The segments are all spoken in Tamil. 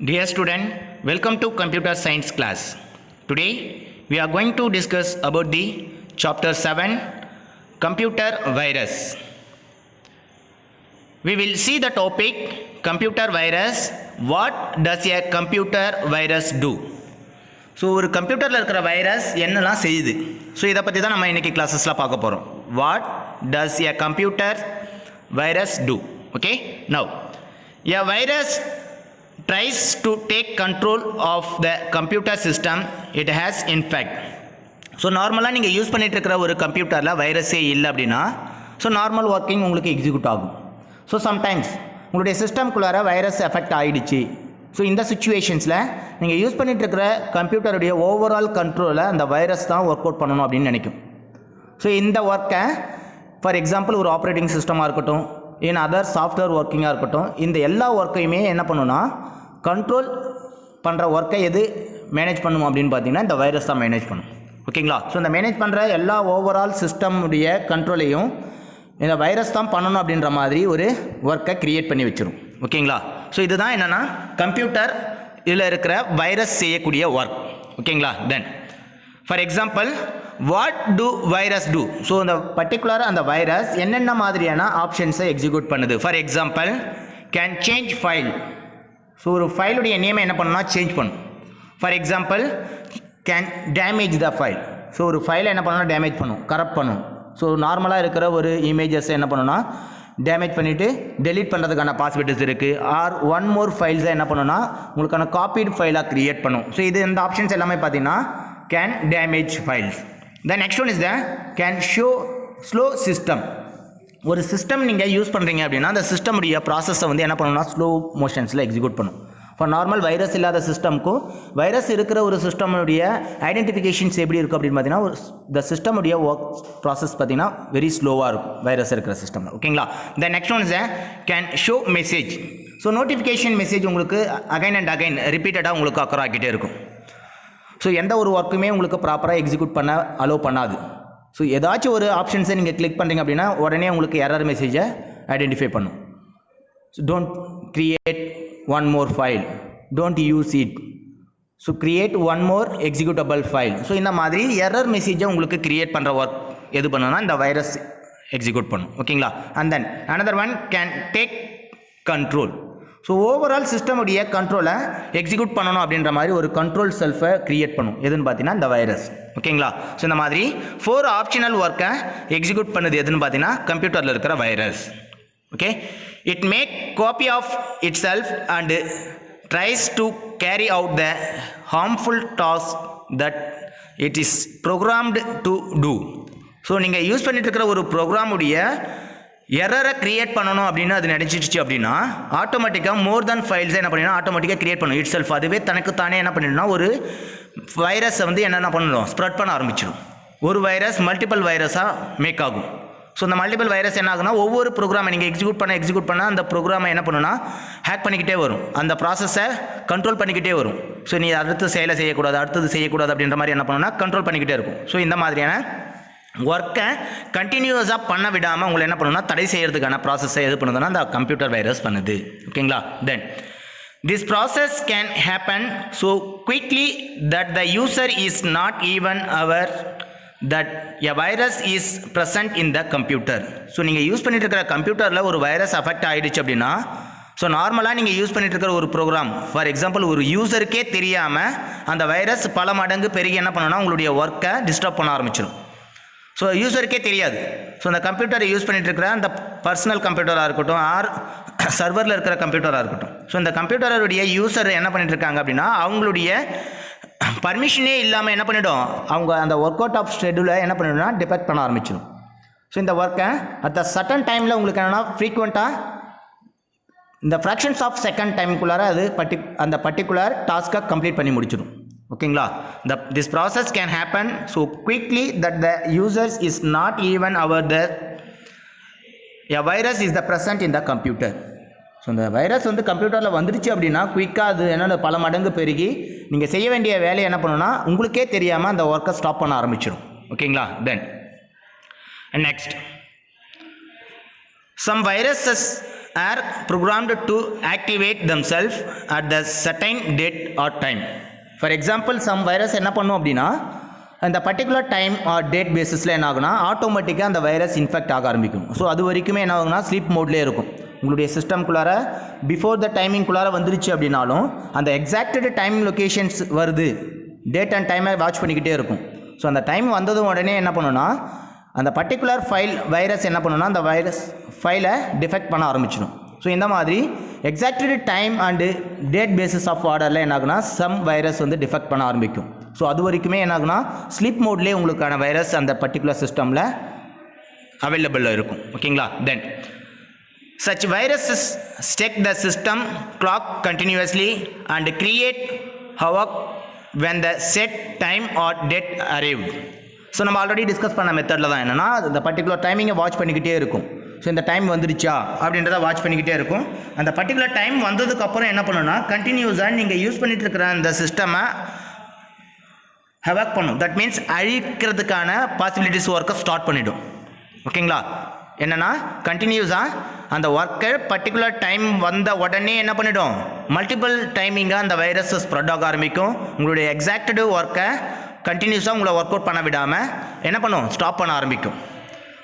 Dear student, welcome to computer science class. Today we are going to discuss about the chapter 7 computer virus. We will see the topic computer virus. What does a computer virus do? So ஒரு கம்ப்யூட்டரில் இருக்கிற வைரஸ் என்னெல்லாம் செய்யுது, ஸோ இதை பற்றி தான் நம்ம இன்றைக்கி கிளாஸஸில் பார்க்க போகிறோம். What does a computer virus do? Okay, now a virus tries to take control of the computer system it has infect. So நார்மலாக நீங்கள் யூஸ் பண்ணிகிட்டு இருக்கிற ஒரு கம்ப்யூட்டரில் வைரஸே இல்லை அப்படின்னா ஸோ நார்மல் ஒர்க்கிங் உங்களுக்கு எக்ஸிக்யூட் ஆகும். ஸோ சம்டைம்ஸ் உங்களுடைய சிஸ்டம்குள்ளார வைரஸ் எஃபெக்ட் ஆகிடுச்சு. ஸோ இந்த சுச்சுவேஷன்ஸில் நீங்கள் யூஸ் பண்ணிகிட்டு இருக்கிற கம்ப்யூட்டருடைய ஓவரால் கண்ட்ரோலை அந்த வைரஸ் தான் ஒர்க் அவுட் பண்ணணும் அப்படின்னு நினைக்கும். ஸோ இந்த ஒர்க்கை ஃபார் எக்ஸாம்பிள் ஒரு ஆப்ரேட்டிங் சிஸ்டமாக இருக்கட்டும், இன் அதர் சாஃப்ட்வேர் ஒர்க்கிங்காக இருக்கட்டும், இந்த எல்லா ஒர்க்கையுமே என்ன பண்ணுன்னா கண்ட்ரோல் பண்ணுற ஒர்க்கை எது மேனேஜ் பண்ணும் அப்படின்னு பார்த்தீங்கன்னா இந்த வைரஸ் தான் மேனேஜ் பண்ணும். ஓகேங்களா? ஸோ இந்த மேனேஜ் பண்ணுற எல்லா ஓவரால் சிஸ்டமுடைய கண்ட்ரோலையும் இந்த வைரஸ் தான் பண்ணணும் அப்படின்ற மாதிரி ஒரு ஒர்க்கை க்ரியேட் பண்ணி வச்சிடும். ஓகேங்களா? ஸோ இதுதான் என்னென்னா கம்ப்யூட்டர் இதில் இருக்கிற வைரஸ் செய்யக்கூடிய ஒர்க். ஓகேங்களா? Then for example what do virus do? So இந்த பர்டிகுலர் அந்த வைரஸ் என்னென்ன மாதிரியான ஆப்ஷன்ஸை எக்ஸிக்யூட் பண்ணுது? For example can change file. So ஒரு ஃபைலுடைய நேமை என்ன பண்ணணும்னா சேஞ்ச் பண்ணும். For example can damage the file. So ஒரு ஃபைலை என்ன பண்ணணும்னா டேமேஜ் பண்ணும், கரப்ட் பண்ணும். ஸோ நார்மலாக இருக்கிற ஒரு இமேஜஸை என்ன பண்ணணும்னா டேமேஜ் பண்ணிவிட்டு டெலீட் பண்ணுறதுக்கான பாசிபிலிட்டிஸ் இருக்குது. ஆர் ஒன் மோர் ஃபைல்ஸை என்ன பண்ணுன்னா உங்களுக்கான காப்பீடு ஃபைலாக க்ரியேட் பண்ணும். ஸோ இது இந்த ஆப்ஷன்ஸ் எல்லாமே பார்த்தீங்கன்னா can damage files. The next one is the can show slow system. ஒரு சிஸ்டம் நீங்கள் யூஸ் பண்ணுறீங்க அப்படின்னா அந்த சிஸ்டமுடைய ப்ராசஸை வந்து என்ன பண்ணணும்னா ஸ்லோ மோஷன்ஸில் எக்ஸிக்யூட் பண்ணும். இப்போ நார்மல் வைரஸ் இல்லாத சிஸ்டமுக்கும் வைரஸ் இருக்கிற ஒரு சிஸ்டமுடைய ஐடென்டிஃபிகேஷன்ஸ் எப்படி இருக்கும் அப்படின்னு பார்த்தீங்கன்னா ஒரு இந்த சிஸ்டமுடைய ஒர்க் ப்ராசஸ் பார்த்தீங்கன்னா வெரி ஸ்லோவாக இருக்கும் வைரஸ் இருக்கிற சிஸ்டமில். ஓகேங்களா? The next one is can show message. So notification message உங்களுக்கு அகைன் அண்ட் அகைன் ரிப்பீட்டடாக உங்களுக்கு அக்கர் ஆகிட்டே இருக்கும். ஸோ எந்த ஒரு ஒர்க்குமே உங்களுக்கு ப்ராப்பராக எக்ஸிக்யூட் பண்ண அலோவ் பண்ணாது. ஸோ ஏதாச்சும் ஒரு ஆப்ஷன்ஸை நீங்கள் கிளிக் பண்ணுறீங்க அப்படின்னா உடனே உங்களுக்கு எரர் மெசேஜை ஐடென்டிஃபை பண்ணும். So don't create one more file, don't use it, so create one more executable file. So இந்த மாதிரி எரர் மெசேஜை உங்களுக்கு கிரியேட் பண்ணுற ஒர்க் எது பண்ணுன்னா இந்த வைரஸ் எக்ஸிக்யூட் பண்ணும். ஓகேங்களா? And then another one can take control. So overall சிஸ்டமுடைய கண்ட்ரோலை எக்ஸிக்யூட் பண்ணணும் அப்படின்ற மாதிரி ஒரு கண்ட்ரோல் செல்ஃபை க்ரியேட் பண்ணும். எதுன்னு பார்த்தீங்கன்னா இந்த வைரஸ். ஓகேங்களா? ஸோ இந்த மாதிரி 4 ஆப்ஷனல் ஒர்க்கை எக்ஸிக்யூட் பண்ணுது எதுன்னு பார்த்தீங்கன்னா கம்ப்யூட்டரில் இருக்கிற virus. Okay, it make copy of itself and tries to carry out the harmful task that it is programmed to do. So நீங்கள் யூஸ் பண்ணிட்டு இருக்கிற ஒரு ப்ரோக்ராமுடைய எரரை க்ரியேட் பண்ணணும் அப்படின்னு அது நினச்சிடுச்சு அப்படின்னா ஆட்டோமேட்டிக்காக மோர் தென் ஃபைல்ஸை என்ன பண்ணினா ஆட்டோமேட்டிக்காக க்ரியேட் பண்ணும் இட் செல்ஃப். அதுவே தனக்குத்தானே என்ன பண்ணிடும்னா ஒரு வைரஸை வந்து என்னென்ன பண்ணணும் ஸ்ப்ரெட் பண்ண ஆரம்பிச்சிடும். ஒரு வைரஸ் மல்டிபிள் வைரஸாக மேக் ஆகும். ஸோ இந்த மல்டிபிள் வைரஸ் என்ன ஆகுனா ஒவ்வொரு ப்ரோக்ராமை நீங்கள் எக்ஸிக்யூட் பண்ண அந்த ப்ரோக்ராமை என்ன பண்ணுன்னா ஹேக் பண்ணிக்கிட்டே வரும், அந்த ப்ராசஸை கண்ட்ரோல் பண்ணிக்கிட்டே வரும். ஸோ நீ அடுத்த செயலை செய்யக்கூடாது, அடுத்தது செய்யக்கூடாது அப்படின்ற மாதிரி என்ன பண்ணுன்னா கண்ட்ரோல் பண்ணிக்கிட்டே இருக்கும். ஸோ இந்த மாதிரியான ஒர்க்கை கண்டினியூஸாக பண்ண விடாமல் உங்களை என்ன பண்ணுன்னா தடை செய்கிறதுக்கான ப்ராசஸை எது பண்ணுதுன்னா அந்த கம்ப்யூட்டர் வைரஸ் பண்ணுது. ஓகேங்களா? Then this process can happen so quickly that the user is not even aware that a virus is present in the computer. So நீங்கள் யூஸ் பண்ணிட்டு இருக்கிற கம்ப்யூட்டரில் ஒரு வைரஸ் அஃபெக்ட் ஆகிடுச்சு அப்படின்னா ஸோ நார்மலாக நீங்கள் யூஸ் பண்ணிட்டு இருக்கிற ஒரு ப்ரோக்ராம் ஃபார் எக்ஸாம்பிள் ஒரு யூசருக்கே தெரியாமல் அந்த வைரஸ் பல மடங்கு பெருகி என்ன பண்ணணும்னா உங்களுடைய ஒர்க்கை டிஸ்டர்ப் பண்ண ஆரம்பிச்சிடும். ஸோ யூசருக்கே தெரியாது. ஸோ அந்த கம்ப்யூட்டரை யூஸ் பண்ணிட்டு இருக்கிற அந்த பர்சனல் கம்ப்யூட்டராக இருக்கட்டும் ஆர் சர்வரில் இருக்கிற கம்ப்யூட்டராக இருக்கட்டும், ஸோ இந்த கம்ப்யூட்டருடைய யூசர் என்ன பண்ணிட்டு இருக்காங்க அப்படின்னா அவங்களுடைய பர்மிஷனே இல்லாமல் என்ன பண்ணிவிடும் அவங்க அந்த ஒர்க் அவுட் ஆஃப் ஷெட்யூலை என்ன பண்ணிவிடும்னா டிபெக்ட் பண்ண ஆரம்பிச்சிடும். ஸோ இந்த ஒர்க்கை அட் த சர்டன் டைமில் உங்களுக்கு என்னென்னா ஃப்ரீக்வெண்ட்டாக இந்த ஃப்ராக்ஷன்ஸ் ஆஃப் செகண்ட் டைமுக்குள்ளார அது அந்த பர்டிகுலர் டாஸ்க்கை கம்ப்ளீட் பண்ணி முடிச்சிடும். ஓகேங்களா? this process can happen so quickly that the users is not even aware that a virus is the present in the computer. So இந்த வைரஸ் வந்து கம்ப்யூட்டரில் வந்துடுச்சு அப்படின்னா குயிக்காக அது என்னென்ன பல மடங்கு பெருகி நீங்கள் செய்ய வேண்டிய வேலையை என்ன பண்ணணும்னா உங்களுக்கே தெரியாமல் அந்த ஒர்க்கை ஸ்டாப் பண்ண ஆரம்பிச்சிடும். ஓகேங்களா? Then next sum viruses are programmed to activate themselves at the certain date or time. For example, some virus என்ன பண்ணும் அப்படின்னா அந்த பர்டிகுலர் டைம் ஆர் டேட் பேசிஸில் என்ன ஆகுனா ஆட்டோமேட்டிக்காக அந்த வைரஸ் இன்ஃபெக்ட் ஆக ஆரம்பிக்கும். ஸோ அது வரைக்குமே என்ன ஆகுனா ஸ்லீப் மோட்லேயே இருக்கும். உங்களுடைய சிஸ்டம்குள்ளார பிஃபோர் த டைமிங்குள்ளார வந்துருச்சு அப்படின்னாலும் அந்த எக்ஸாக்டட் டைம் லொக்கேஷன்ஸ் வருது, டேட் அண்ட் டைமை வாட்ச் பண்ணிக்கிட்டே இருக்கும். ஸோ அந்த டைம் வந்ததும் உடனே என்ன பண்ணுன்னா அந்த பர்டிகுலர் ஃபைல் வைரஸ் என்ன பண்ணுன்னா அந்த வைரஸ் ஃபைலை டிஃபெக்ட் பண்ண ஆரம்பிச்சிடும். ஸோ இந்த மாதிரி exacted time and date basis of ஆர்டரில் என்ன ஆகுனா சம் வைரஸ் வந்து டிஃபெக்ட் பண்ண ஆரம்பிக்கும். ஸோ அது வரைக்குமே என்ன ஆகுனா ஸ்லீப் மோட்லேயே உங்களுக்கான வைரஸ் அந்த பர்டிகுலர் சிஸ்டமில் அவைலபிளாக இருக்கும். ஓகேங்களா? தென் such viruses check the system clock continuously and create havoc when the set time or date arrive. So நம்ம ஆல்ரெடி டிஸ்கஸ் பண்ண மெத்தடில் தான் என்னென்னா இந்த பர்டிகுலர் டைமிங்கை வாட்ச் பண்ணிக்கிட்டே இருக்கும். ஸோ இந்த டைம் வந்துருச்சா அப்படின்றத வாட்ச் பண்ணிக்கிட்டே இருக்கும். அந்த பர்டிகுலர் டைம் வந்ததுக்கப்புறம் என்ன பண்ணுன்னா கண்டினியூஸாக நீங்கள் யூஸ் பண்ணிகிட்டு இருக்கிற அந்த சிஸ்டமை ஹவாக் பண்ணும். தட் மீன்ஸ் அழிக்கிறதுக்கான பாசிபிலிட்டிஸ் ஒர்க்கை ஸ்டார்ட் பண்ணிவிடும். ஓகேங்களா? என்னென்னா கண்டினியூஸாக அந்த ஒர்க்கை பர்டிகுலர் டைம் வந்த உடனே என்ன பண்ணிவிடும் மல்டிபிள் டைமிங்காக அந்த வைரஸ் ஸ்ப்ரெட் ஆக ஆரம்பிக்கும். உங்களுடைய எக்ஸாக்டடு ஒர்க்கை கண்டினியூஸாக உங்களை ஒர்க் அவுட் பண்ண விடாமல் என்ன பண்ணும் ஸ்டாப் பண்ண ஆரம்பிக்கும்.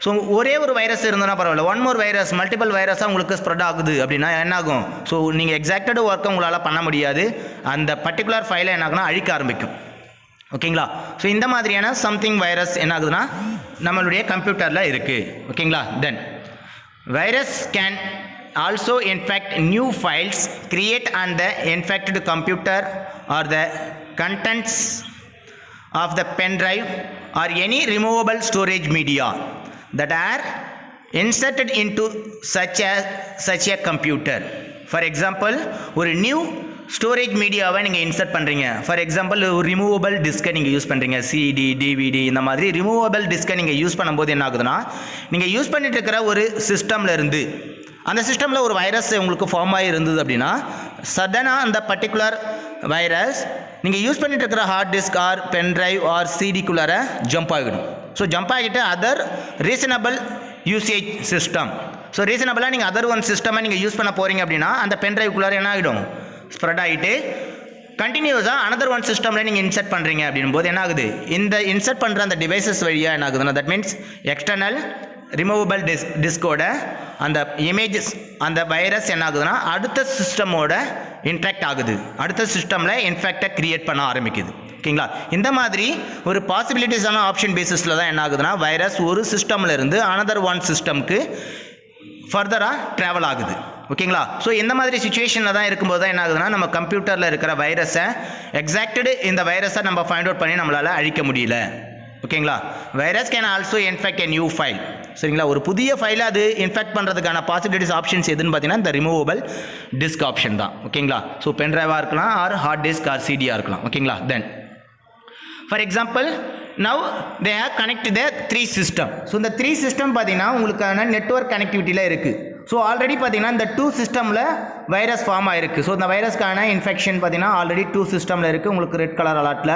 ஸோ ஒரே ஒரு வைரஸ் இருந்ததுன்னா பரவாயில்ல, ஒன் மோர் வைரஸ் மல்டிபிள் வைரஸாக உங்களுக்கு ஸ்ப்ரெட் ஆகுது அப்படின்னா என்ன ஆகும்? ஸோ நீங்கள் எக்ஸாக்டடு ஒர்க்கை உங்களால் பண்ண முடியாது, அந்த பர்டிகுலர் ஃபைலை என்ன ஆகுனா அழிக்க ஆரம்பிக்கும். ஓகேங்களா? ஸோ இந்த மாதிரியான சம்திங் வைரஸ் என்ன ஆகுதுன்னா நம்மளுடைய கம்ப்யூட்டரில் இருக்குது. ஓகேங்களா? Then virus can also infect new files create on the infected computer or the contents of the pen drive or any removable storage media that are inserted into such a computer. For example, ஒரு நியூ ஸ்டோரேஜ் மீடியாவை நீங்கள் இன்சர்ட் பண்ணுறீங்க. ஃபார் எக்ஸாம்பிள் ஒரு ரிமூவபிள் டிஸ்கை நீங்கள் யூஸ் பண்ணுறீங்க, சிடி டிவிடி இந்த மாதிரி ரிமூவபிள் டிஸ்கை நீங்கள் யூஸ் பண்ணும்போது என்ன ஆகுதுன்னா நீங்கள் யூஸ் பண்ணிட்டு இருக்கிற ஒரு சிஸ்டமில் இருந்து அந்த சிஸ்டமில் ஒரு வைரஸ் உங்களுக்கு ஃபார்ம் ஆகி இருந்தது அப்படின்னா சடனாக அந்த பர்டிகுலர் வைரஸ் நீங்கள் யூஸ் பண்ணிட்டு இருக்கிற hard disk or pen drive or சிடிக்குள்ளார ஜம்ப் ஆகிடும். ஸோ ஜம்ப் ஆகிட்டு other reasonable usage system, so ரீசனபிளாக நீங்கள் அதர் ஒன் சிஸ்டமை நீங்கள் யூஸ் பண்ண போகிறீங்க அப்படின்னா அந்த பென் டிரைவுக்குள்ளார என்ன ஆகிடும் ஸ்ப்ரெட் ஆகிட்டு கண்டினியூஸாக அனதர் ஒன் சிஸ்டமில் நீங்கள் இன்சர்ட் பண்ணுறீங்க அப்படின் போது என்ன ஆகுது இந்த இன்சர்ட் பண்ணுற அந்த டிவைசஸ் வழியாக என்ன ஆகுதுன்னா தட் மீன்ஸ் எக்ஸ்டர்னல் ரிமூவபிள் டிஸ்கோட அந்த இமேஜஸ் அந்த வைரஸ் என்ன ஆகுதுன்னா அடுத்த சிஸ்டமோட இன்ட்ராக்ட் ஆகுது, அடுத்த சிஸ்டமில் இன்ஃபெக்டை க்ரியேட் பண்ண ஆரம்பிக்குது. ஓகேங்களா? இந்த மாதிரி ஒரு பாசிபிலிட்டிஸான ஆப்ஷன் பேசிஸில் தான் என்ன ஆகுதுன்னா வைரஸ் ஒரு சிஸ்டமில் இருந்து அனதர் ஒன் சிஸ்டம்க்கு ஃபர்தராக ட்ராவல் ஆகுது. ஓகேங்களா? ஸோ இந்த மாதிரி சுச்சுவேஷனில் தான் இருக்கும்போது தான் என்ன ஆகுதுன்னா நம்ம கம்ப்யூட்டரில் இருக்கிற வைரஸை எக்ஸாக்டடு இந்த வைரஸை நம்ம ஃபைண்ட் அவுட் பண்ணி நம்மளால் அழிக்க முடியல. ஓகேங்களா? Virus can also infect a new file. சரிங்களா? ஒரு புதிய ஃபைலை அது இன்ஃபெக்ட் பண்ணுறதுக்கான பாசிபிலிட்டிஸ் ஆப்ஷன்ஸ் எதுன்னு பார்த்தீங்கன்னா இந்த ரிமூவபிள் டிஸ்க் ஆப்ஷன் தான். ஓகேங்களா? ஸோ பென் டிரைவாக இருக்கலாம் ஆர் ஹார்ட் டிஸ்க் ஆர் சிடியாக இருக்கலாம். ஓகேங்களா? Then for example now they have connect the 3 system. So இந்த 3 சிஸ்டம் பார்த்தீங்கன்னா உங்களுக்கான நெட்வொர்க் கனெக்டிவிட்டியில் இருக்குது. ஸோ ஆல்ரெடி பார்த்தீங்கன்னா இந்த 2 சிஸ்டமில் வைரஸ் ஃபார்ம் ஆகிருக்கு. ஸோ இந்த வைரஸ்க்கான இன்ஃபெக்ஷன் பார்த்தீங்கன்னா ஆல்ரெடி 2 சிஸ்டமில் இருக்குது. உங்களுக்கு ரெட் கலர் அலர்ட்டில்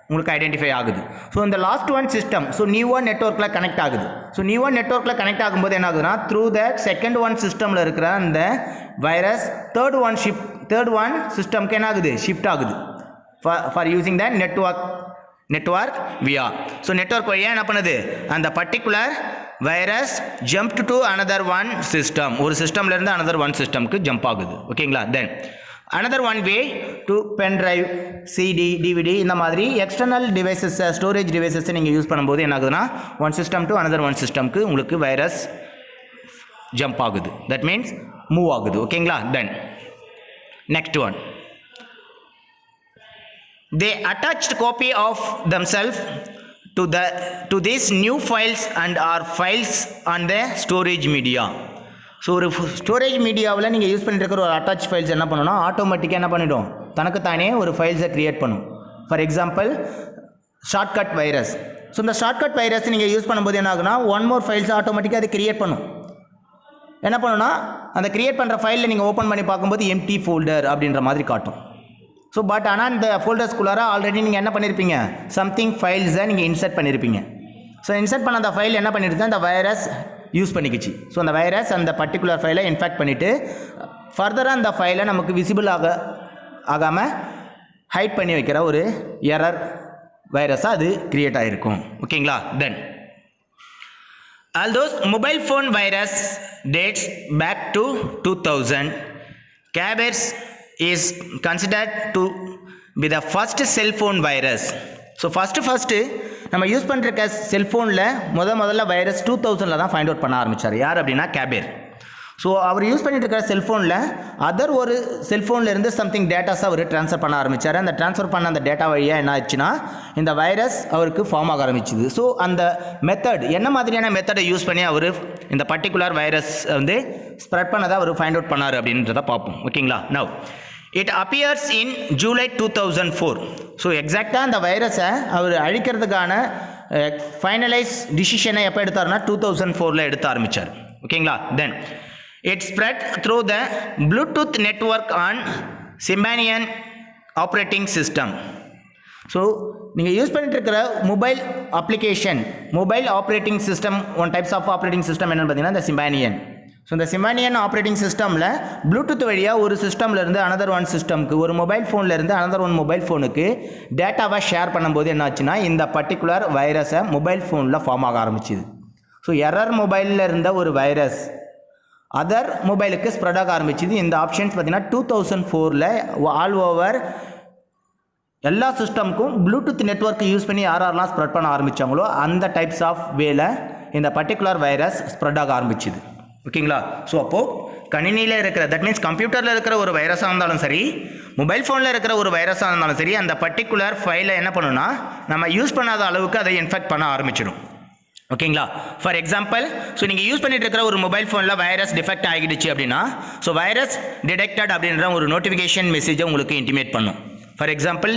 உங்களுக்கு ஐடென்டிஃபை ஆகுது. ஸோ இந்த last one system so new one நெட்வொர்க்கில் கனெக்ட் ஆகுது. ஸோ நியூ ஒன் நெட்வொர்க்கில் கனெக்ட் ஆகும்போது என்ன ஆகுதுன்னா த்ரூ த செகண்ட் ஒன் சிஸ்டமில் இருக்கிற அந்த வைரஸ் தேர்ட் ஒன் சிஸ்டம்க்கு என்ன ஆகுது ஷிஃப்ட் ஆகுது ஃபார் யூசிங் த நெட்வொர்க் வியா. ஸோ நெட்வொர்க் வழியாக என்ன பண்ணுது அந்த particular virus jump to another one system, ஒரு சிஸ்டம்லேருந்து அனதர் ஒன் சிஸ்டம்க்கு ஜம்ப் ஆகுது. ஓகேங்களா? தென் another one way to pen drive CD DVD இந்த மாதிரி எக்ஸ்டர்னல் டிவைசஸ் ஸ்டோரேஜ் டிவைசஸ் நீங்கள் யூஸ் பண்ணும்போது என்ன ஆகுதுன்னா one system to another one சிஸ்டம்க்கு உங்களுக்கு வைரஸ் ஜம்ப் ஆகுது, தட் மீன்ஸ் மூவ் ஆகுது. ஓகேங்களா? Then next one they attached copy of themselves to these new files and are files on the storage media. So ஒரு ஸ்டோரேஜ் மீடியாவில் நீங்கள் யூஸ் பண்ணிட்டு இருக்கிற ஒரு அட்டாச் ஃபைல்ஸ் என்ன பண்ணணும்னா ஆட்டோமேட்டிக்காக என்ன பண்ணிடும் தனக்குத்தானே ஒரு ஃபைல்ஸை க்ரியேட் பண்ணும். For example shortcut virus. So இந்த ஷார்ட்கட் வைரஸ் நீங்கள் யூஸ் பண்ணும்போது என்ன ஆகுனா ஒன் மோர் ஃபைல்ஸ் ஆட்டோமேட்டிக்காக அது க்ரியேட் பண்ணும். என்ன பண்ணுன்னா அந்த க்ரியேட் பண்ணுற ஃபைலில் நீங்கள் ஓப்பன் பண்ணி பார்க்கும்போது எம்டி ஃபோல்டர் அப்படின்ற மாதிரி காட்டும். ஸோ பட் ஆனால் இந்த ஃபோல்டர்ஸ்குள்ளார ஆல்ரெடி நீங்கள் என்ன பண்ணியிருப்பீங்க சம்திங் ஃபைல்ஸை நீங்கள் இன்சர்ட் பண்ணியிருப்பீங்க. ஸோ இன்சர்ட் பண்ண அந்த ஃபைல் என்ன பண்ணிடுது அந்த வைரஸ் யூஸ் பண்ணிக்கிச்சு. ஸோ அந்த வைரஸ் அந்த பர்டிகுலர் ஃபைலை இன்ஃபெக்ட் பண்ணிவிட்டு ஃபர்தராக அந்த ஃபைலை நமக்கு விசிபிள் ஆகாமல் ஹைட் பண்ணி வைக்கிற ஒரு எரர் வைரஸாக அது கிரியேட் ஆகிருக்கும். ஓகேங்களா? தென் although mobile phone virus dates back to 2000, Cabers is considered to be the first cell phone virus. So first நம்ம யூஸ் பண்ணுற செல்ஃபோனில் முதல்ல வைரஸ் 2000 தான் ஃபைண்ட் அவுட் பண்ண ஆரம்பித்தார். யார் அப்படின்னா கேபேர். ஸோ அவர் யூஸ் பண்ணிட்டு இருக்கிற செல்ஃபோனில் அதர் ஒரு செல்ஃபோனில் இருந்து சம்திங் டேட்டாஸை அவர் ட்ரான்ஸ்ஃபர் பண்ண ஆரம்பித்தார். அந்த ட்ரான்ஸ்ஃபர் பண்ண அந்த டேட்டா வழியாக என்ன ஆச்சுன்னா இந்த வைரஸ் அவருக்கு ஃபார்ம் ஆக ஆரம்பிச்சுது. ஸோ அந்த மெத்தட் என்ன மாதிரியான மெத்தடை யூஸ் பண்ணி அவர் இந்த பர்டிகுலர் வைரஸ் வந்து ஸ்ப்ரெட் பண்ணதை அவர் ஃபைண்ட் அவுட் பண்ணார் அப்படின்றத பார்ப்போம். ஓகேங்களா? Now it appears in July 2004. So எக்ஸாக்டாக அந்த வைரஸை அவர் அழிக்கிறதுக்கான ஃபைனலைஸ் டிசிஷனை எப்போ எடுத்தார்னா 2004 எடுத்து ஆரம்பித்தார். ஓகேங்களா? தென் it spread through the Bluetooth network on Symbian operating system. So நீங்கள் யூஸ் பண்ணிட்டு இருக்கிற mobile application mobile operating system one types of operating system என்னென்னு பார்த்தீங்கன்னா இந்த சிம்பானியன். ஸோ இந்த சிம்பானியன் ஆப்ரேட்டிங் சிஸ்டமில் ப்ளூடூத் வழியாக ஒரு சிஸ்டம்லேருந்து அனதர் ஒன் சிஸ்டம்க்கு ஒரு மொபைல் ஃபோன்லேருந்து அனதர் ஒன் மொபைல் ஃபோனுக்கு டேட்டாவை ஷேர் பண்ணும்போது என்ன ஆச்சுன்னா இந்த பர்டிகுலர் வைரஸை மொபைல் ஃபோனில் ஃபார்ம் ஆக ஆரம்பிச்சுது. ஸோ எரர் மொபைலில் இருந்த ஒரு வைரஸ் அதர் மொபைலுக்கு ஸ்ப்ரெட் ஆக ஆரம்பிச்சுது. இந்த ஆப்ஷன்ஸ் பார்த்தீங்கன்னா 2004 ஆல் ஓவர் எல்லா சிஸ்டமுக்கும் ப்ளூடூத் நெட்வொர்க் யூஸ் பண்ணி யாரெல்லாம் ஸ்ப்ரெட் பண்ண ஆரம்பித்தாங்களோ அந்த டைப்ஸ் ஆஃப் வேல இந்த பர்டிகுலர் வைரஸ் ஸ்ப்ரெட் ஆக ஆரம்பிச்சுது. ஓகேங்களா? ஸோ அப்போது கணினியில் இருக்கிற தட் மீன்ஸ் கம்ப்யூட்டரில் இருக்கிற ஒரு வைரஸாக இருந்தாலும் சரி மொபைல் ஃபோனில் இருக்கிற ஒரு வைரஸாக இருந்தாலும் சரி அந்த பர்டிகுலர் ஃபைலை என்ன பண்ணுன்னா நம்ம யூஸ் பண்ணாத அளவுக்கு அதை இன்ஃபெக்ட் பண்ண ஆரம்பிச்சிடும். ஓகேங்களா? ஃபார் எக்ஸாம்பிள் ஸோ நீங்கள் யூஸ் பண்ணிட்டு இருக்கிற ஒரு மொபைல் ஃபோனில் வைரஸ் டிஃபெக்ட் ஆகிடுச்சு அப்படின்னா ஸோ வைரஸ் டிடெக்டட் அப்படின்ற ஒரு நோட்டிஃபிகேஷன் மெசேஜை உங்களுக்கு இன்டிமேட் பண்ணும். For example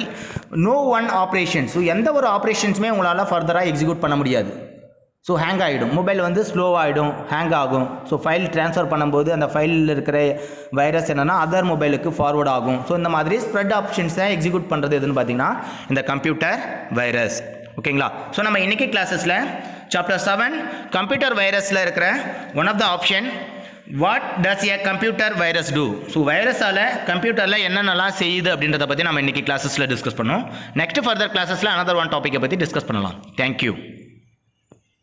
no one operation. So எந்த ஒரு ஆப்ரேஷன்ஸுமே உங்களால் ஃபர்தராக எக்ஸிக்யூட் பண்ண முடியாது. ஸோ ஹேங் ஆகிடும், மொபைல் வந்து ஸ்லோவாகிடும், ஹேங் ஆகும். ஸோ ஃபைல் ட்ரான்ஸ்ஃபர் பண்ணும்போது அந்த ஃபைலில் இருக்கிற வைரஸ் என்னென்னா அதர் மொபைலுக்கு ஃபார்வர்ட் ஆகும். ஸோ இந்த மாதிரி ஸ்ப்ரெட் ஆப்ஷன்ஸை எக்ஸிக்யூட் பண்ணுறது எதுன்னு பார்த்தீங்கன்னா இந்த கம்ப்யூட்டர் வைரஸ். ஓகேங்களா? ஸோ நம்ம இன்றைக்கி கிளாஸஸில் சாப்டர் 7 கம்ப்யூட்டர் வைரஸில் இருக்கிற one of the option what does a computer virus do. So வைரஸால் கம்ப்யூட்டரில் என்னென்னலாம் செய்யுது அப்படின்றத பற்றி நம்ம இன்றைக்கி கிளாஸஸில் டிஸ்கஸ் பண்ணோம். நெக்ஸ்ட் ஃபர்தர் கிளாஸஸில் அனதர் ஒன் டாப்பிக்கை பற்றி டிஸ்கஸ் பண்ணலாம். தேங்க்யூ.